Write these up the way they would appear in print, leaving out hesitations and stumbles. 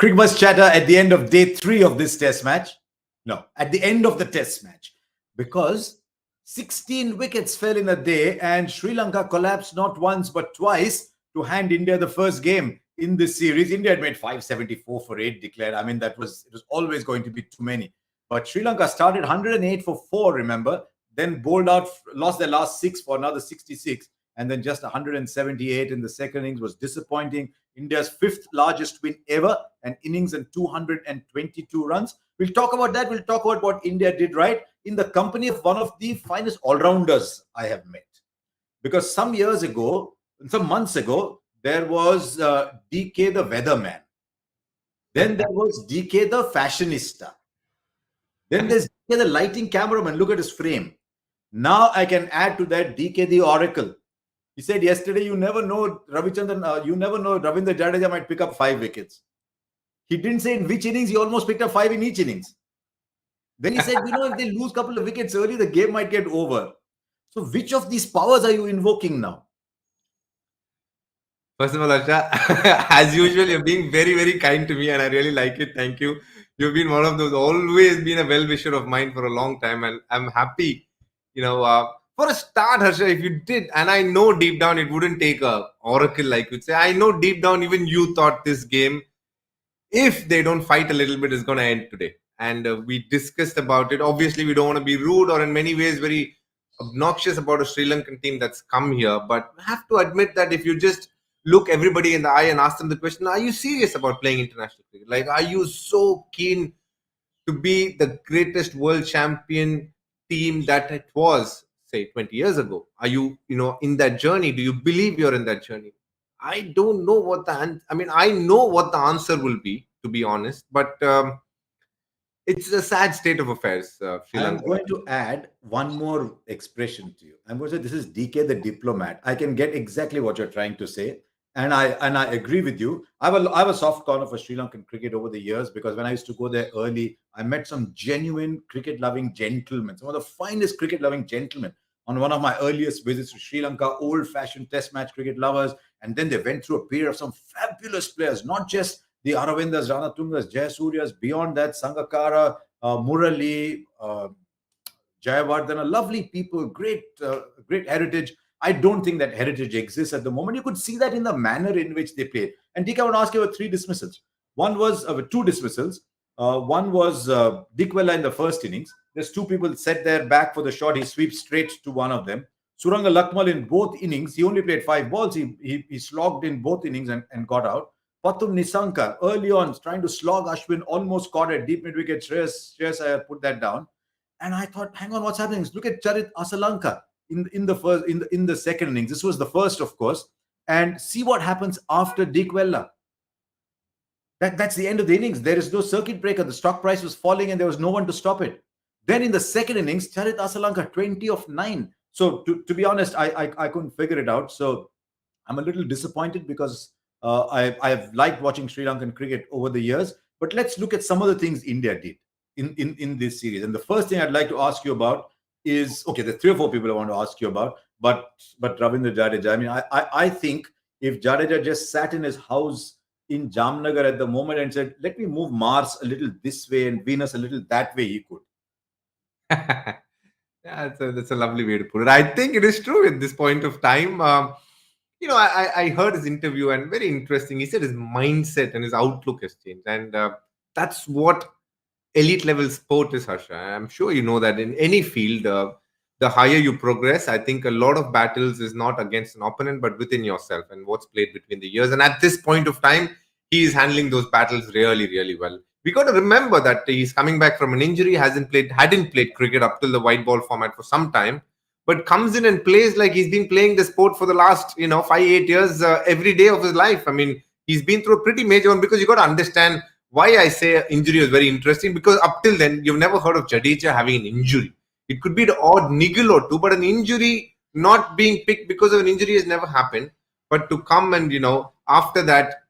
Cricbuzz Chatter at the end of day 3 of this test match. No, at the end of the test match. Because 16 wickets fell in a day and Sri Lanka collapsed not once but twice to hand India the first game in this series. India had made 574 for 8 declared. I mean, it was always going to be too many. But Sri Lanka started 108 for 4, remember, then bowled out, lost their last 6 for another 66, and then just 178 in the second innings was disappointing. India's 5th largest win ever, an innings and 222 runs. We'll talk about that. We'll talk about what India did right in the company of one of the finest all-rounders I have met. Because some months ago, there was DK the weatherman. Then there was DK the fashionista. Then there's DK the lighting cameraman. Look at his frame. Now I can add to that DK the oracle. He said yesterday, you never know Ravichandran, Ravindra Jadeja might pick up 5 wickets. He didn't say in which innings, he almost picked up 5 in each innings. Then he said, if they lose a couple of wickets early, the game might get over. So which of these powers are you invoking now? First of all, Harsha, as usual, you're being very, very kind to me and I really like it. Thank you. You've been one of those, always been a well-wisher of mine for a long time, and I'm happy, for a start, Harsha, if you did, and I know deep down it wouldn't take a oracle like you'd say. I know deep down even you thought this game, if they don't fight a little bit, is going to end today. And we discussed about it. Obviously, we don't want to be rude or in many ways very obnoxious about a Sri Lankan team that's come here. But I have to admit that if you just look everybody in the eye and ask them the question, are you serious about playing international cricket? Like, are you so keen to be the greatest world champion team that it was, say, 20 years ago? Are you, in that journey? Do you believe you're in that journey? I don't know what I know what the answer will be, to be honest, but it's a sad state of affairs. Sri Lanka. I'm going to add one more expression to you. I'm going to say this is DK the diplomat. I can get exactly what you're trying to say. And I agree with you. I have a soft corner for Sri Lankan cricket over the years because when I used to go there early, I met some genuine cricket-loving gentlemen, some of the finest cricket-loving gentlemen on one of my earliest visits to Sri Lanka, old-fashioned test match cricket lovers. And then they went through a period of some fabulous players, not just the Aravindas, Ranatungas, Jayasuryas, beyond that, Sangakkara, Murali, Jayawardena, lovely people, great heritage. I don't think that heritage exists at the moment. You could see that in the manner in which they played. And Dick, I want to ask you about 3 dismissals. One was 2 dismissals. One was Dickwella in the first innings. There's 2 people set their back for the shot. He sweeps straight to one of them. Suranga Lakmal in both innings. He only played 5 balls. He slogged in both innings and got out. Pathum Nisankar early on trying to slog Ashwin, almost caught at deep mid-wicket. Shreyas Iyer put that down. And I thought, hang on, what's happening? Look at Charit Asalanka in the second innings. This was the first, of course. And see what happens after Dickwella. That's the end of the innings. There is no circuit breaker. The stock price was falling and there was no one to stop it. Then in the second innings, Charit Asalanka, 20 of 9. So to be honest, I couldn't figure it out. So I'm a little disappointed because I've liked watching Sri Lankan cricket over the years. But let's look at some of the things India did in this series. And the first thing I'd like to ask you about is, okay, there's 3 or 4 people I want to ask you about, but Ravindra Jadeja. I mean, I think if Jadeja just sat in his house in Jamnagar at the moment and said, let me move Mars a little this way and Venus a little that way, he could. Yeah, that's a lovely way to put it. I think it is true at this point of time. I heard his interview and very interesting. He said his mindset and his outlook has changed. And that's what elite level sport is, Harsha. I'm sure you know that in any field, the higher you progress, I think a lot of battles is not against an opponent, but within yourself and what's played between the years. And at this point of time, he is handling those battles really, really well. We got to remember that he's coming back from an injury, hadn't played cricket up till the white ball format for some time, but comes in and plays like he's been playing the sport for the last, 5-8 years, every day of his life. I mean, he's been through a pretty major one because you got to understand why I say injury is very interesting, because up till then, you've never heard of Jadeja having an injury. It could be the odd niggle or 2, but an injury not being picked because of an injury has never happened. But to come and, after that,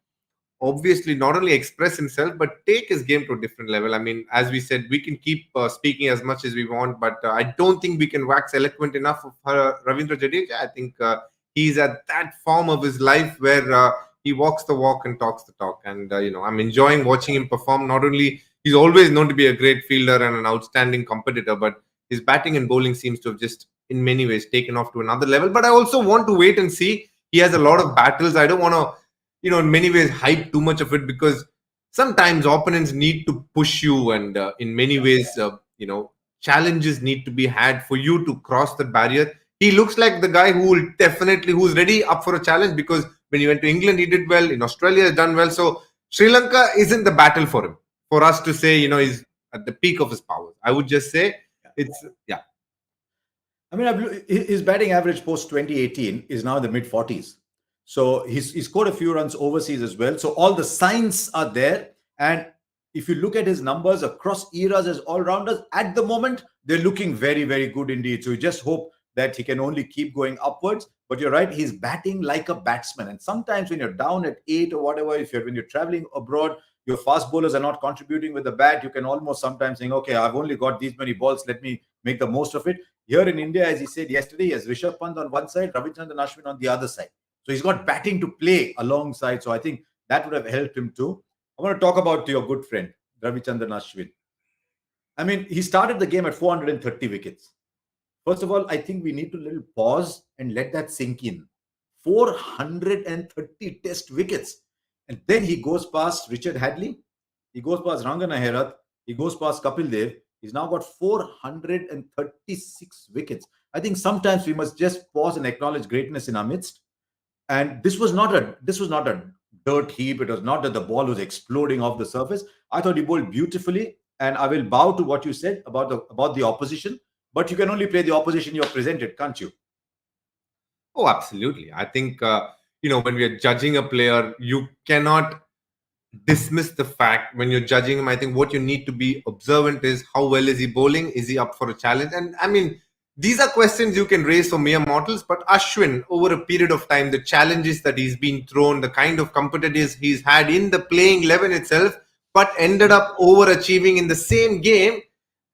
obviously not only express himself, but take his game to a different level. I mean, as we said, we can keep speaking as much as we want, but I don't think we can wax eloquent enough of Ravindra Jadeja. I think he's at that form of his life where he walks the walk and talks the talk. And I'm enjoying watching him perform. Not only he's always known to be a great fielder and an outstanding competitor, but his batting and bowling seems to have just in many ways taken off to another level. But I also want to wait and see. He has a lot of battles. I don't want to, in many ways hype too much of it, because sometimes opponents need to push you, and in many ways, challenges need to be had for you to cross the barrier. He looks like the guy who's ready up for a challenge, because when he went to England, he did well. In Australia, he's done well. So Sri Lanka isn't the battle for him. For us to say, he's at the peak of his powers. I would just say yeah. I mean, his batting average post 2018 is now in the mid 40s. So he's scored a few runs overseas as well. So all the signs are there. And if you look at his numbers across eras as all-rounders, at the moment, they're looking very, very good indeed. So you just hope that he can only keep going upwards. But you're right, he's batting like a batsman. And sometimes when you're down at 8 or whatever, when you're traveling abroad, your fast bowlers are not contributing with the bat, you can almost sometimes think, okay, I've only got these many balls, let me make the most of it. Here in India, as he said yesterday, he has Rishabh Pant on one side, Ravichandran Ashwin on the other side. So he's got batting to play alongside. So I think that would have helped him too. I want to talk about your good friend, Ravichandran Ashwin. I mean, he started the game at 430 wickets. First of all, I think we need to little pause and let that sink in. 430 test wickets. And then he goes past Richard Hadley. He goes past Rangana Herath. He goes past Kapil Dev. He's now got 436 wickets. I think sometimes we must just pause and acknowledge greatness in our midst. And this was not a dirt heap. It was not that the ball was exploding off the surface. I thought he bowled beautifully. And I will bow to what you said about the opposition. But you can only play the opposition you're presented, can't you? Oh, absolutely. I think, when we are judging a player, you cannot dismiss the fact when you're judging him. I think what you need to be observant is how well is he bowling? Is he up for a challenge? And I mean, these are questions you can raise for mere mortals. But Ashwin, over a period of time, the challenges that he's been thrown, the kind of competitors he's had in the playing 11 itself, but ended up overachieving in the same game,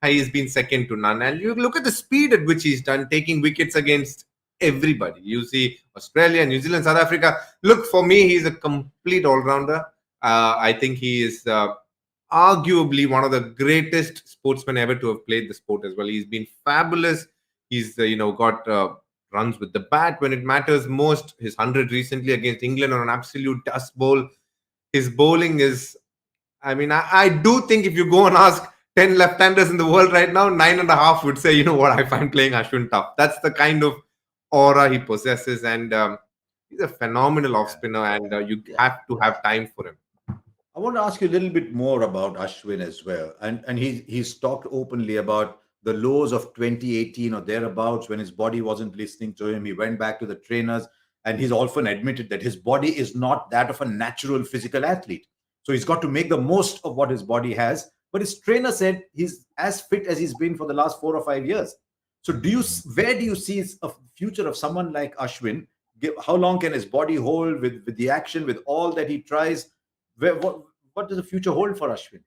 he's been second to none. And you look at the speed at which he's done, taking wickets against everybody. You see Australia, New Zealand, South Africa. Look, for me, he's a complete all-rounder. I think he is arguably one of the greatest sportsmen ever to have played the sport as well. He's been fabulous. He's got runs with the bat when it matters most. His 100 recently against England on an absolute dust bowl. His bowling is, I do think if you go and ask 10 left-handers in the world right now, 9.5 would say, you know what, I find playing Ashwin tough. That's the kind of aura he possesses, and he's a phenomenal off-spinner, and you have to have time for him. I want to ask you a little bit more about Ashwin as well. And he's talked openly about the lows of 2018 or thereabouts when his body wasn't listening to him. He went back to the trainers, and he's often admitted that his body is not that of a natural physical athlete. So he's got to make the most of what his body has. But his trainer said he's as fit as he's been for the last 4 or 5 years. So where do you see a future of someone like Ashwin? How long can his body hold with the action, with all that he tries? What does the future hold for Ashwin?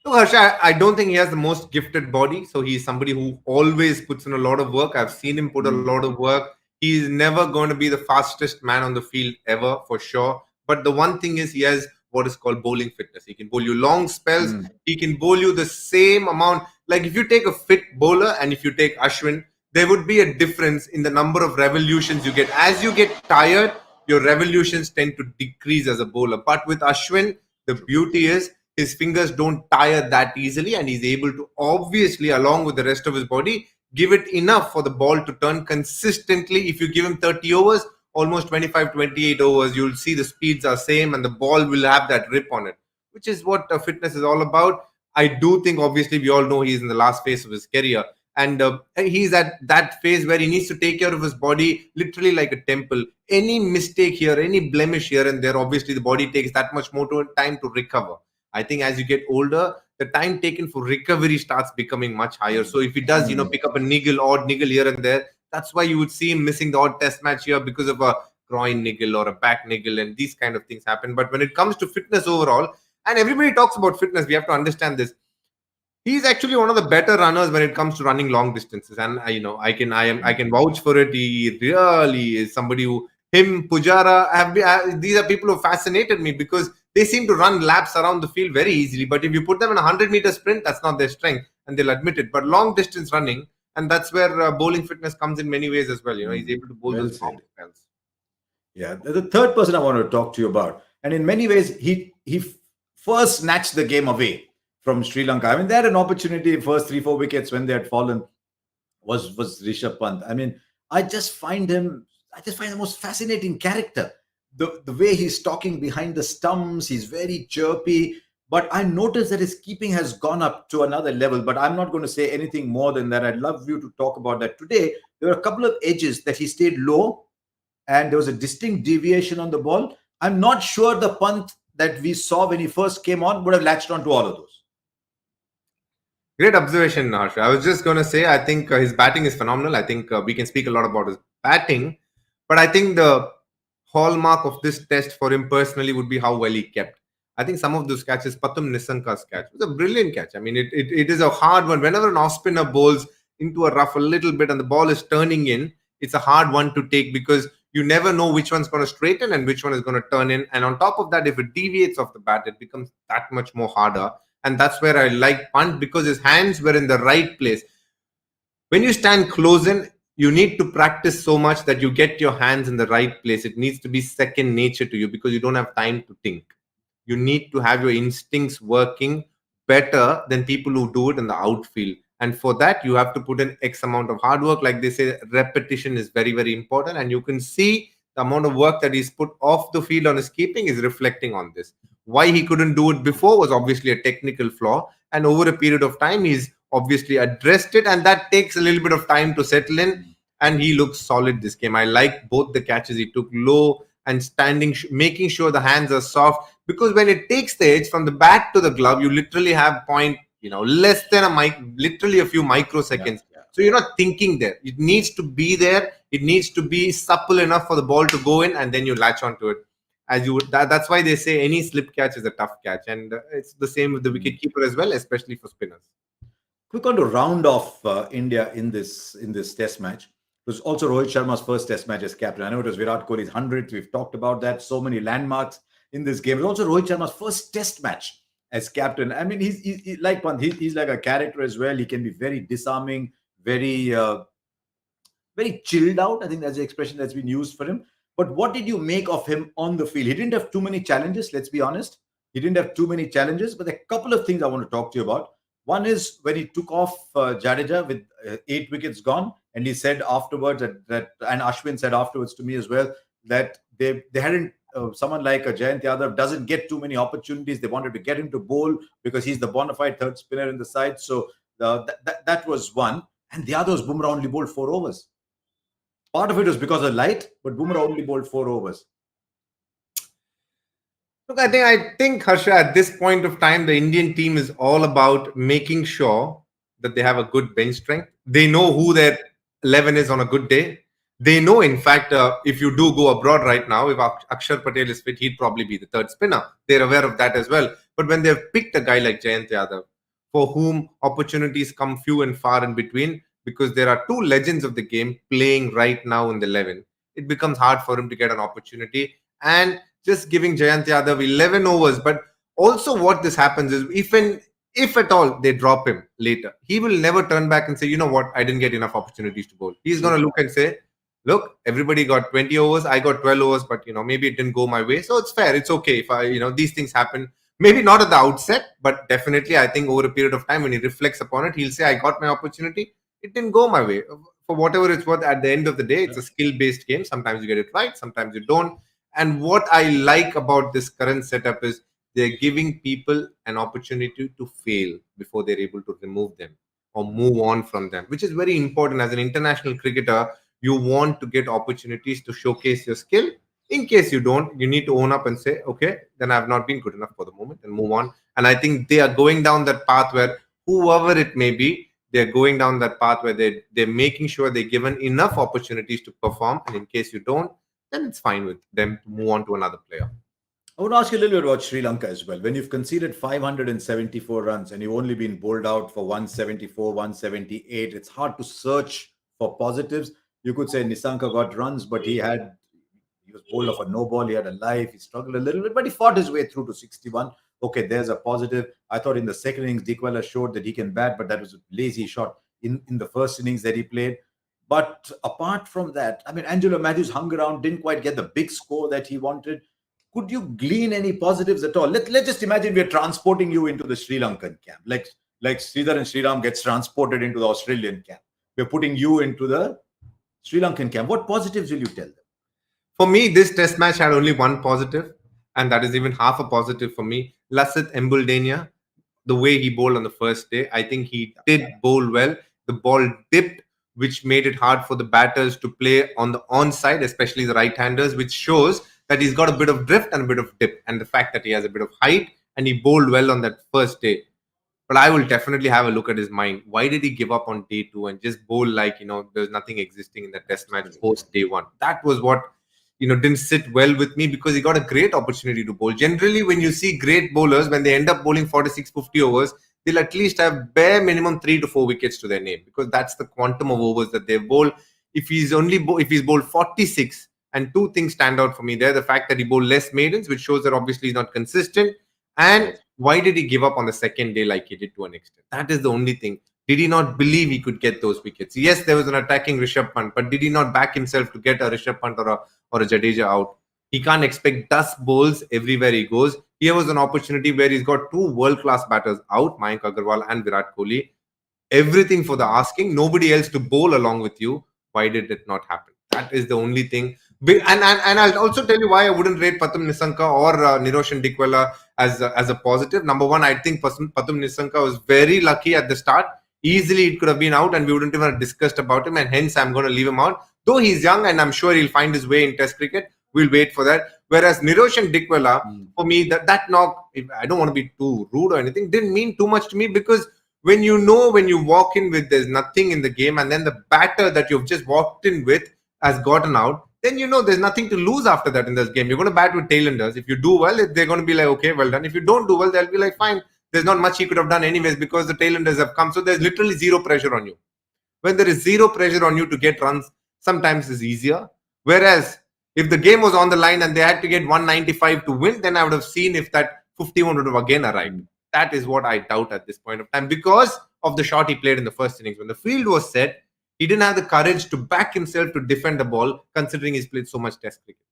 Look, Harsha, I don't think he has the most gifted body. So he's somebody who always puts in a lot of work. I've seen him put a lot of work. He's never going to be the fastest man on the field ever, for sure. But the one thing is he has what is called bowling fitness. He can bowl you long spells. He can bowl you the same amount. Like if you take a fit bowler and if you take Ashwin, there would be a difference in the number of revolutions you get. As you get tired, your revolutions tend to decrease as a bowler. But with Ashwin, the beauty is his fingers don't tire that easily, and he's able to obviously, along with the rest of his body, give it enough for the ball to turn consistently. If you give him 30 overs, almost 25, 28 overs, you'll see the speeds are same and the ball will have that rip on it, which is what fitness is all about. I do think, obviously, we all know he's in the last phase of his career. And he's at that phase where he needs to take care of his body literally like a temple. Any mistake here, any blemish here and there, obviously the body takes that much more time to recover. I think as you get older, the time taken for recovery starts becoming much higher. So if he does, pick up a odd niggle here and there, that's why you would see him missing the odd test match here because of a groin niggle or a back niggle, and these kind of things happen. But when it comes to fitness overall, and everybody talks about fitness, we have to understand this. He's actually one of the better runners when it comes to running long distances, and I can vouch for it. He really is somebody who him, Pujara, these are people who fascinated me because they seem to run laps around the field very easily. But if you put them in a 100-meter sprint, that's not their strength, and they'll admit it. But long distance running, and that's where bowling fitness comes in many ways as well. He's able to bowl Well those said. long spells. Yeah, the third person I want to talk to you about, and in many ways, he first snatched the game away from Sri Lanka. I mean, they had an opportunity first 3-4 wickets when they had fallen. Was Rishabh Pant? I mean, I just find him. I just find the most fascinating character. The way he's talking behind the stumps, he's very chirpy. But I noticed that his keeping has gone up to another level. But I'm not going to say anything more than that. I'd love you to talk about that today. There were a couple of edges that he stayed low, and there was a distinct deviation on the ball. I'm not sure the punt that we saw when he first came on would have latched on to all of those. Great observation, Harsha. I was just going to say, I think his batting is phenomenal. I think we can speak a lot about his batting, but I think the hallmark of this test for him personally would be how well he kept. I think some of those catches, Patum Nisanka's catch, was a brilliant catch. I mean, it is a hard one. Whenever an off spinner bowls into a rough a little bit and the ball is turning in, it's a hard one to take because you never know which one's going to straighten and which one is going to turn in. And on top of that, if it deviates off the bat, it becomes that much more harder. And that's where I like Punt because his hands were in the right place. When you stand close in, you need to practice so much that you get your hands in the right place. It needs to be second nature to you because you don't have time to think. You need to have your instincts working better than people who do it in the outfield. And for that, you have to put in X amount of hard work. Like they say, repetition is very, very important. And you can see the amount of work that he's put off the field on his keeping is reflecting on this. Why he couldn't do it before was obviously a technical flaw. And over a period of time, he's obviously addressed it. And that takes a little bit of time to settle in. And he looks solid this game. I like both the catches he took low and standing, making sure the hands are soft. Because when it takes the edge from the bat to the glove, you literally have less than literally a few microseconds. Yeah. So you're not thinking there. It needs to be there. It needs to be supple enough for the ball to go in, and then you latch onto it. That's why they say any slip catch is a tough catch, and it's the same with the wicket keeper as well, especially for spinners. Quick on to round off India in this Test match. It was also Rohit Sharma's first Test match as captain. I know it was Virat Kohli's 100th. We've talked about that. So many landmarks in this game. It was also Rohit Sharma's first Test match as captain. I mean, he's like Pant. He's like a character as well. He can be very disarming, very very chilled out. I think that's the expression that's been used for him. But what did you make of him on the field? He didn't have too many challenges, let's be honest. He didn't have too many challenges, but there are a couple of things I want to talk to you about. One is when he took off Jadeja with 8 wickets gone, and he said afterwards and Ashwin said afterwards to me as well, that they hadn't, someone like a Jayant Yadav doesn't get too many opportunities. They wanted to get him to bowl because he's the bona fide third spinner in the side. So that was one. And the other was Bumrah only bowled 4 overs. Part of it was because of light, but Bumrah only bowled 4 overs. Look, I think Harsha, at this point of time, the Indian team is all about making sure that they have a good bench strength. They know who their 11 is on a good day. They know, in fact, if you do go abroad right now, if Akshar Patel is fit, he'd probably be the third spinner. They're aware of that as well. But when they've picked a guy like Jayant Yadav, for whom opportunities come few and far in between, because there are two legends of the game playing right now in the 11, it becomes hard for him to get an opportunity. And just giving Jayant Yadav 11 overs. But also what this happens is if at all they drop him later, he will never turn back and say, you know what, I didn't get enough opportunities to bowl. He's going to look and say, look, everybody got 20 overs. I got 12 overs, but maybe it didn't go my way. So it's fair. It's okay if these things happen. Maybe not at the outset, but definitely I think over a period of time when he reflects upon it, he'll say, I got my opportunity. It didn't go my way. For whatever it's worth, at the end of the day, it's a skill-based game. Sometimes you get it right, sometimes you don't. And what I like about this current setup is they're giving people an opportunity to fail before they're able to remove them or move on from them, which is very important. As an international cricketer, you want to get opportunities to showcase your skill. In case you don't, you need to own up and say, okay, then I've not been good enough for the moment, and move on. And I think they are going down that path where whoever it may be, they're going down that path where they're making sure they're given enough opportunities to perform. And in case you don't, then it's fine with them to move on to another player. I want to ask you a little bit about Sri Lanka as well. When you've conceded 574 runs and you've only been bowled out for 174, 178, it's hard to search for positives. You could say Nisanka got runs, but he He was bowled off a no ball. He had a life. He struggled a little bit, but he fought his way through to 61. Okay, there's a positive. I thought in the second innings, Dequella showed that he can bat, but that was a lazy shot in the first innings that he played. But apart from that, I mean, Angelo Matthews hung around, didn't quite get the big score that he wanted. Could you glean any positives at all? Let's just imagine we're transporting you into the Sri Lankan camp, like Sridhar and Sriram gets transported into the Australian camp. We're putting you into the Sri Lankan camp. What positives will you tell them? For me, this test match had only one positive, and that is even half a positive for me. Lasith Embuldania, the way he bowled on the first day, I think he did bowl well. The ball dipped, which made it hard for the batters to play on the onside, especially the right-handers, which shows that he's got a bit of drift and a bit of dip, and the fact that he has a bit of height, and he bowled well on that first day. But I will definitely have a look at his mind. Why did he give up on day two and just bowl like, there's nothing existing in the test match post day one? That was what, didn't sit well with me, because he got a great opportunity to bowl. Generally, when you see great bowlers, when they end up bowling 46, 50 overs, they'll at least have bare minimum 3 to 4 wickets to their name, because that's the quantum of overs that they bowl. If he's bowled 46, and two things stand out for me there: the fact that he bowled less maidens, which shows that obviously he's not consistent, and why did he give up on the second day like he did to an extent? That is the only thing. Did he not believe he could get those wickets? Yes, there was an attacking Rishabh Pant, but did he not back himself to get a Rishabh Pant or a Jadeja out? He can't expect dust bowls everywhere he goes. Here was an opportunity where he's got two world-class batters out, Mayank Agarwal and Virat Kohli. Everything for the asking, nobody else to bowl along with you. Why did it not happen? That is the only thing. And I'll also tell you why I wouldn't rate Pathum Nissanka or Niroshan Dikwella as a positive. Number one, I think Pathum Nissanka was very lucky at the start. Easily it could have been out and we wouldn't even have discussed about him, and hence I'm going to leave him out. Though he's young and I'm sure he'll find his way in Test cricket. We'll wait for that. Whereas Niroshan Dikwella, for me, that knock, I don't want to be too rude or anything, didn't mean too much to me, because when you walk in with there's nothing in the game, and then the batter that you've just walked in with has gotten out, then there's nothing to lose after that in this game. You're going to bat with tailenders. If you do well, they're going to be like, okay, well done. If you don't do well, they'll be like, fine. There's not much he could have done anyways, because the tailenders have come. So there's literally zero pressure on you. When there is zero pressure on you to get runs, sometimes it's easier. Whereas if the game was on the line and they had to get 195 to win, then I would have seen if that 51 would have again arrived. That is what I doubt at this point of time, because of the shot he played in the first innings. When the field was set, he didn't have the courage to back himself to defend the ball, considering he's played so much Test cricket.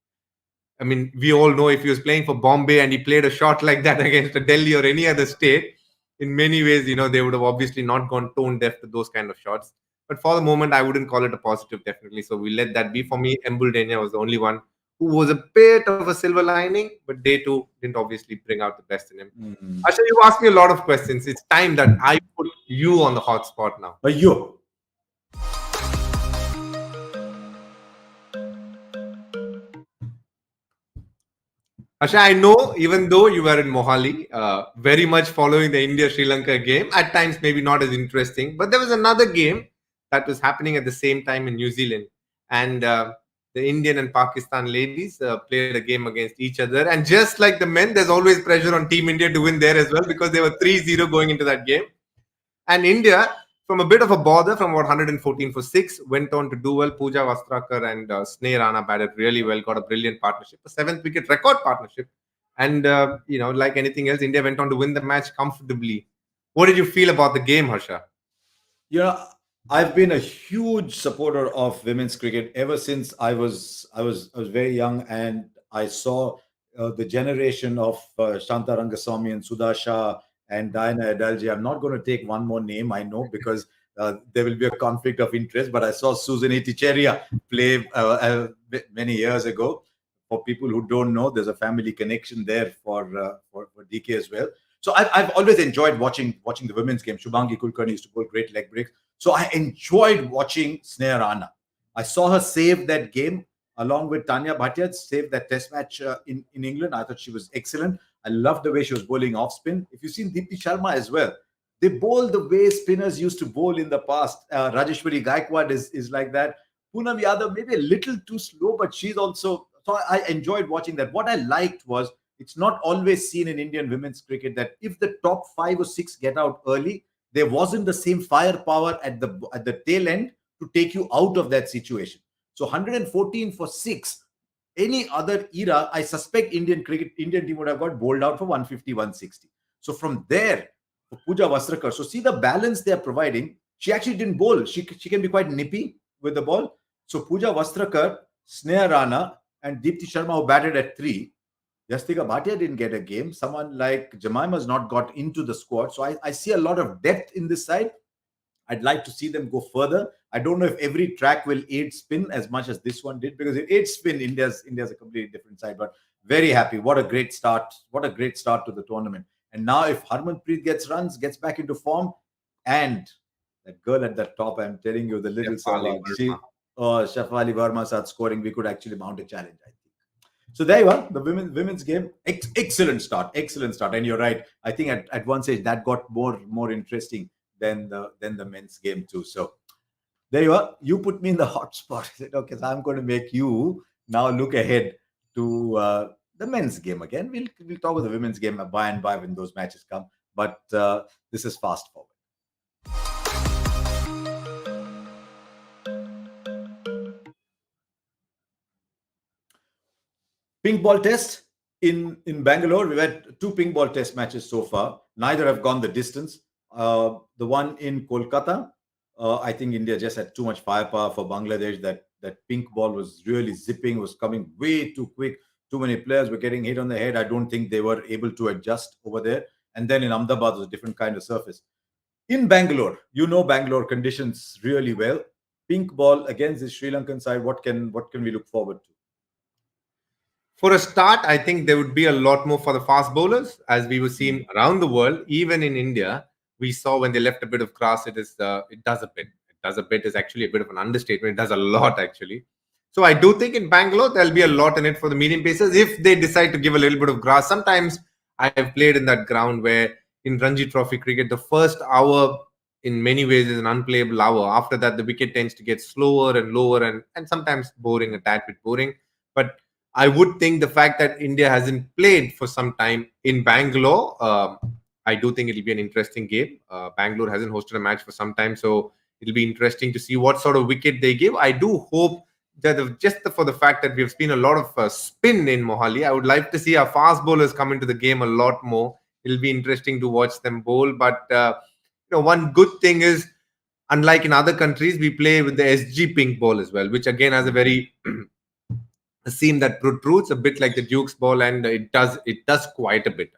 I mean, we all know if he was playing for Bombay and he played a shot like that against a Delhi or any other state, in many ways, they would have obviously not gone tone deaf to those kind of shots. But for the moment, I wouldn't call it a positive, definitely. So we let that be. For me, Embuldania was the only one who was a bit of a silver lining, but day two didn't obviously bring out the best in him. Ashwin, you asked me a lot of questions. It's time that I put you on the hot spot now. You. Harsha, I know, even though you were in Mohali, very much following the India-Sri Lanka game, at times maybe not as interesting, but there was another game that was happening at the same time in New Zealand. And the Indian and Pakistan ladies played a game against each other. And just like the men, there's always pressure on Team India to win there as well, because they were 3-0 going into that game. And India, from a bit of a bother, from about 114 for 6, went on to do well. Pooja Vastrakar and Sneh Rana batted really well, got a brilliant partnership, a 7th wicket record partnership. And, like anything else, India went on to win the match comfortably. What did you feel about the game, Harsha? I've been a huge supporter of women's cricket ever since I was very young, and I saw the generation of Shanta Rangaswamy and Sudha Shah and Diana Adalji. I'm not going to take one more name, I know, because there will be a conflict of interest, but I saw Susan Iticheria play many years ago. For people who don't know, there's a family connection there for DK as well. So I've always enjoyed watching the women's game. Shubhangi Kulkarni used to bowl great leg breaks. So I enjoyed watching Sneh Rana. I saw her save that game along with Tanya Bhatia, saved that test match in England. I thought she was excellent. I loved the way she was bowling off spin. If you've seen Deepti Sharma as well, they bowl the way spinners used to bowl in the past. Rajeshwari Gaikwad is like that. Poonam Yadav, maybe a little too slow, but she's also... So I enjoyed watching that. What I liked was, it's not always seen in Indian women's cricket that if the top 5 or 6 get out early, there wasn't the same firepower at the tail end to take you out of that situation. So 114 for 6, any other era, I suspect Indian team would have got bowled out for 150, 160. So from there, for Pooja Vastrakar, so see the balance they are providing. She actually didn't bowl. She can be quite nippy with the ball. So Pooja Vastrakar, Sneha Rana, and Deepti Sharma, who batted at 3. Jastika Bhatia didn't get a game. Someone like Jemima's not got into the squad. So I see a lot of depth in this side. I'd like to see them go further. I don't know if every track will aid spin as much as this one did, because it aids spin. India's a completely different side. But very happy. What a great start. What a great start to the tournament. And now if Harmanpreet gets runs, gets back into form, and that girl at the top, I'm telling you, the little Shefali Sehwag, Verma. Shafali Verma starts scoring, we could actually mount a challenge, I think. So there you are, the women's game. Excellent start, excellent start. And you're right. I think at one stage that got more interesting than the men's game too. So there you are. You put me in the hot spot. I said, okay, so I'm going to make you now look ahead to the men's game again. We'll talk about the women's game by and by when those matches come. But this is fast forward. Pink ball test in Bangalore. We've had 2 pink ball test matches so far. Neither have gone the distance. The one in Kolkata, I think India just had too much firepower for Bangladesh. That pink ball was really zipping, was coming way too quick. Too many players were getting hit on the head. I don't think they were able to adjust over there. And then in Ahmedabad was a different kind of surface. In Bangalore, you know Bangalore conditions really well. Pink ball against the Sri Lankan side. What can we look forward to? For a start, I think there would be a lot more for the fast bowlers, as we were seeing around the world, even in India. We saw when they left a bit of grass, it does a bit. It does a bit is actually a bit of an understatement. It does a lot actually. So I do think in Bangalore there'll be a lot in it for the medium pacers if they decide to give a little bit of grass. Sometimes I have played in that ground where in Ranji Trophy cricket, the first hour in many ways is an unplayable hour. After that, the wicket tends to get slower and lower and sometimes boring, a tad bit boring. But I would think the fact that India hasn't played for some time in Bangalore, I do think it'll be an interesting game. Bangalore hasn't hosted a match for some time, so it'll be interesting to see what sort of wicket they give. I do hope that for the fact that we've seen a lot of spin in Mohali, I would like to see our fast bowlers come into the game a lot more. It'll be interesting to watch them bowl. But one good thing is, unlike in other countries, we play with the SG pink ball as well, which again has a very a seam that protrudes a bit like the Duke's ball, and it does quite a bit.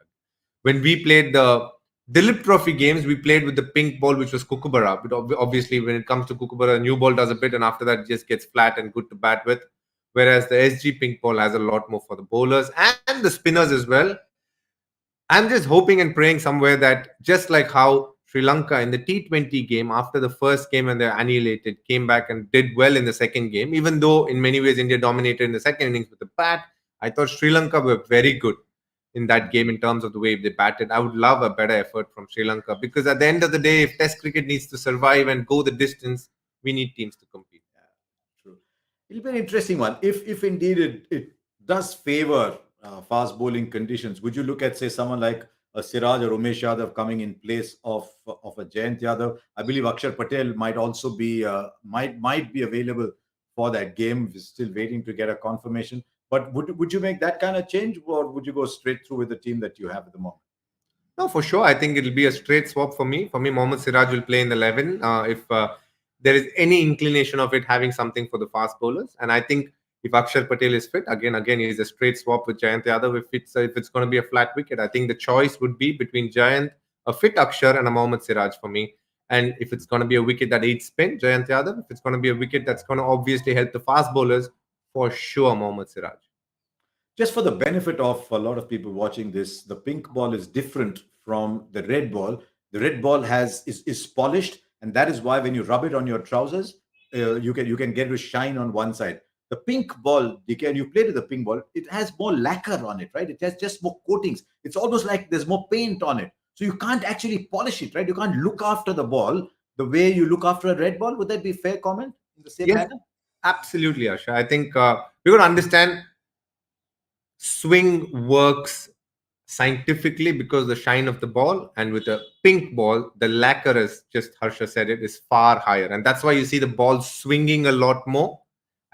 When we played the Dilip Trophy games, we played with the pink ball, which was Kookaburra. But obviously, when it comes to Kookaburra, new ball does a bit, and after that, it just gets flat and good to bat with. Whereas the SG pink ball has a lot more for the bowlers and the spinners as well. I'm just hoping and praying somewhere that just like how Sri Lanka in the T20 game, after the first game and they're annihilated, came back and did well in the second game, even though in many ways India dominated in the second innings with the bat. I thought Sri Lanka were very good in that game in terms of the way they batted. I would love a better effort from Sri Lanka, because at the end of the day, if Test cricket needs to survive and go the distance, we need teams to compete. True. It'll be an interesting one. If indeed it does favor fast bowling conditions, would you look at, say, someone like a Siraj or Umesh Yadav coming in place of a Jayant Yadav? I believe Akshar Patel might also be might be available for that game. We're still waiting to get a confirmation. But would you make that kind of change, or would you go straight through with the team that you have at the moment? No, for sure. I think it'll be a straight swap for me. For me, Mohammad Siraj will play in the 11 if there is any inclination of it having something for the fast bowlers. And I think if Akshar Patel is fit, again, he's a straight swap with Jayant Yadav. If it's going to be a flat wicket, I think the choice would be between Jayant, a fit Akshar, and a Mohammad Siraj for me. And if it's going to be a wicket that aids spin, Jayant Yadav. If it's going to be a wicket that's going to obviously help the fast bowlers, for sure, Mohammad Siraj. Just for the benefit of a lot of people watching this, the pink ball is different from the red ball. The red ball is polished, and that is why when you rub it on your trousers, you can get a shine on one side. The pink ball, DK, and you played with the pink ball, it has more lacquer on it, right? It has just more coatings. It's almost like there's more paint on it. So you can't actually polish it, right? You can't look after the ball the way you look after a red ball. Would that be a fair comment in the same manner? Absolutely, Asha. I think we're going to understand swing works scientifically because the shine of the ball, and with a pink ball, the lacquer, as just Harsha said, it is far higher, and that's why you see the ball swinging a lot more.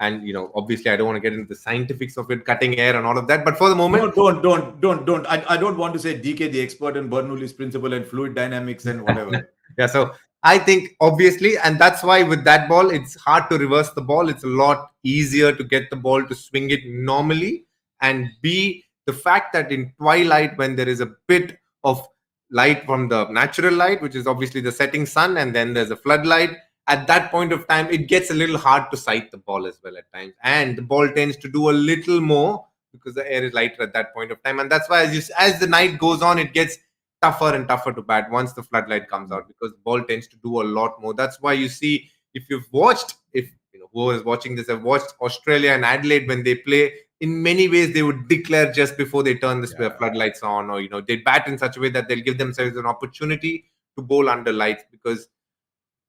And obviously, I don't want to get into the scientifics of it, cutting air and all of that. But for the moment, No, don't. I don't want to say DK, the expert in Bernoulli's principle and fluid dynamics and whatever. Yeah, so I think obviously, and that's why with that ball, it's hard to reverse the ball. It's a lot easier to get the ball to swing it normally. And B, the fact that in twilight, when there is a bit of light from the natural light, which is obviously the setting sun, and then there's a floodlight, at that point of time, it gets a little hard to sight the ball as well at times. And the ball tends to do a little more because the air is lighter at that point of time. And that's why as the night goes on, it gets tougher and tougher to bat once the floodlight comes out, because the ball tends to do a lot more. That's why you see, if whoever is watching this have watched Australia and Adelaide when they play, in many ways they would declare just before they turn the floodlights on, or they bat in such a way that they'll give themselves an opportunity to bowl under lights, because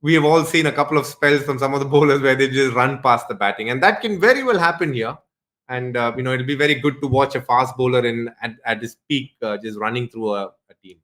we have all seen a couple of spells from some of the bowlers where they just run past the batting, and that can very well happen here. And it'll be very good to watch a fast bowler at his peak, just running through a team.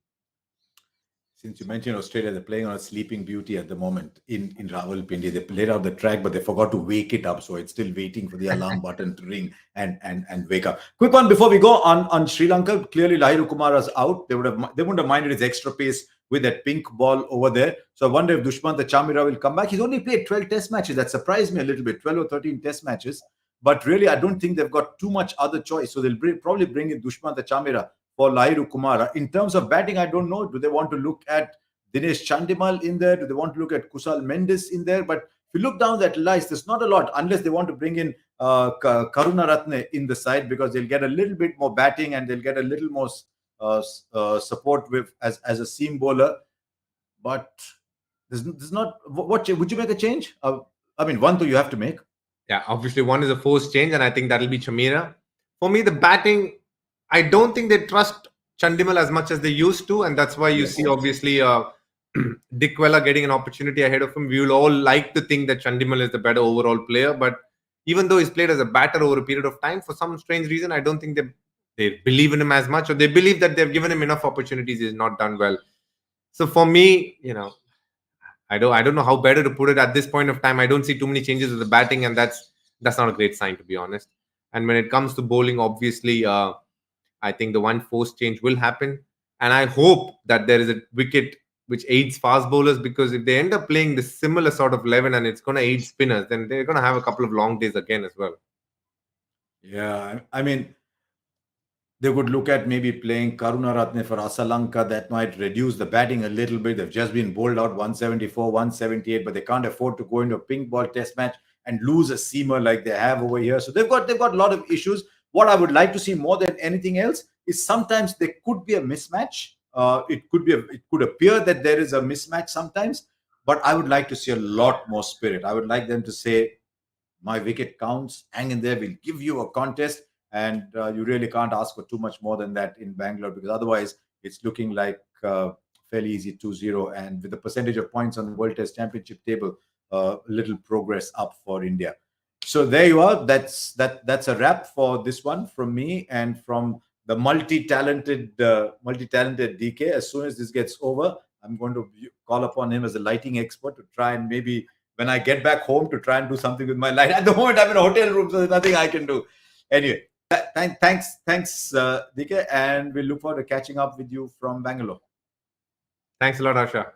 Since you mentioned Australia, they're playing on a sleeping beauty at the moment in Rawalpindi. They played out the track, but they forgot to wake it up, so it's still waiting for the alarm button to ring and wake up. Quick one before we go on Sri Lanka. Clearly, Lahiru Kumara's out. They wouldn't have minded his extra pace with that pink ball over there. So I wonder if Dushmantha Chamira will come back. He's only played 12 test matches. That surprised me a little bit, 12 or 13 test matches. But really, I don't think they've got too much other choice. So they'll probably bring in Dushmantha Chamira for Lahiru Kumara. In terms of batting, I don't know. Do they want to look at Dinesh Chandimal in there? Do they want to look at Kusal Mendes in there? But if you look down that list, there's not a lot, unless they want to bring in Karunaratne in the side, because they'll get a little bit more batting and they'll get a little more support with as a seam bowler. But there's not. What would you make a change? One you have to make. Yeah, obviously one is a forced change, and I think that'll be Chamira. For me, the batting, I don't think they trust Chandimal as much as they used to, and that's why you see obviously Dick Weller getting an opportunity ahead of him. We will all like to think that Chandimal is the better overall player, but even though he's played as a batter over a period of time, for some strange reason, I don't think they believe in him as much, or they believe that they've given him enough opportunities. He's not done well. So for me, I don't know how better to put it at this point of time. I don't see too many changes with the batting, and that's not a great sign, to be honest. And when it comes to bowling, obviously, I think the one forced change will happen. And I hope that there is a wicket which aids fast bowlers, because if they end up playing this similar sort of 11 and it's going to aid spinners, then they're going to have a couple of long days again as well. Yeah, they would look at maybe playing Karunaratne for Asalanka. That might reduce the batting a little bit. They've just been bowled out 174, 178, but they can't afford to go into a pink ball test match and lose a seamer like they have over here. So they've got a lot of issues. What I would like to see more than anything else is sometimes there could be a mismatch. It could appear that there is a mismatch sometimes, but I would like to see a lot more spirit. I would like them to say, my wicket counts, hang in there, we'll give you a contest. And you really can't ask for too much more than that in Bangalore, because otherwise it's looking like fairly easy 2-0. And with the percentage of points on the World Test Championship table, little progress up for India. So there you are. That's a wrap for this one from me and from the multi-talented DK. As soon as this gets over, I'm going to call upon him as a lighting expert to try and maybe when I get back home to try and do something with my light. At the moment, I'm in a hotel room, so there's nothing I can do. Anyway, thanks, DK, and we look forward to catching up with you from Bangalore. Thanks a lot, Harsha.